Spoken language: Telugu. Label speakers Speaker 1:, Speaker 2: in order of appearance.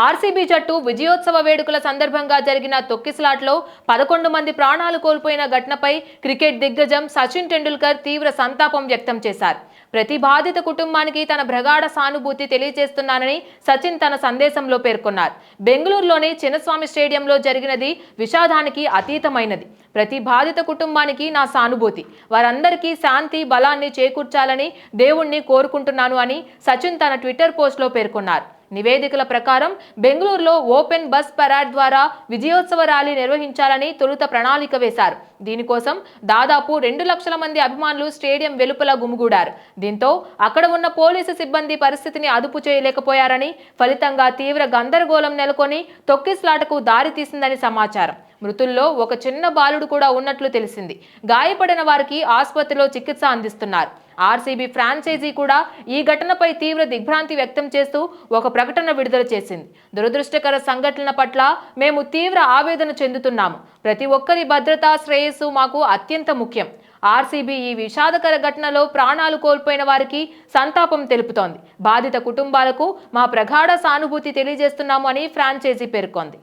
Speaker 1: ఆర్సీబీ జట్టు విజయోత్సవ వేడుకల సందర్భంగా జరిగిన తొక్కిసలాట్లో 11 మంది ప్రాణాలు కోల్పోయిన ఘటనపై క్రికెట్ దిగ్గజం సచిన్ టెండూల్కర్ తీవ్ర సంతాపం వ్యక్తం చేశారు. ప్రతి బాధిత కుటుంబానికి తన ప్రగాఢ సానుభూతి తెలియజేస్తున్నానని సచిన్ తన సందేశంలో పేర్కొన్నారు. బెంగళూరులోని చిన్నస్వామి స్టేడియంలో జరిగినది విషాదానికి అతీతమైనది. ప్రతి బాధిత కుటుంబానికి నా సానుభూతి. వారందరికీ శాంతి బలాన్ని చేకూర్చాలని దేవుణ్ణి కోరుకుంటున్నాను అని సచిన్ తన ట్విట్టర్ పోస్ట్లో పేర్కొన్నారు. నివేదికల ప్రకారం బెంగళూరులో ఓపెన్ బస్ పరాడ్ ద్వారా విజయోత్సవ ర్యాలీ నిర్వహించాలని తొలుత ప్రణాళిక వేశారు. దీనికోసం దాదాపు 2 లక్షల మంది అభిమానులు స్టేడియం వెలుపల గుమిగూడారు. దీంతో అక్కడ ఉన్న పోలీసు సిబ్బంది పరిస్థితిని అదుపు చేయలేకపోయారని, ఫలితంగా తీవ్ర గందరగోళం నెలకొని తొక్కిసలాటకు దారితీసిందని సమాచారం. మృతుల్లో ఒక చిన్న బాలుడు కూడా ఉన్నట్లు తెలిసింది. గాయపడిన వారికి ఆసుపత్రిలో చికిత్స అందిస్తున్నారు. ఆర్సీబీ ఫ్రాంచైజీ కూడా ఈ ఘటనపై తీవ్ర దిగ్భ్రాంతి వ్యక్తం చేస్తూ ఒక ప్రకటన విడుదల చేసింది. దురదృష్టకర సంఘటనల పట్ల మేము తీవ్ర ఆవేదన చెందుతున్నాము. ప్రతి ఒక్కరి భద్రత, శ్రేయస్సు మాకు అత్యంత ముఖ్యం. ఆర్సీబీ ఈ విషాదకర ఘటనలో ప్రాణాలు కోల్పోయిన వారికి సంతాపం తెలుపుతోంది. బాధిత కుటుంబాలకు మా ప్రగాఢ సానుభూతి తెలియజేస్తున్నాము అని ఫ్రాంచైజీ పేర్కొంది.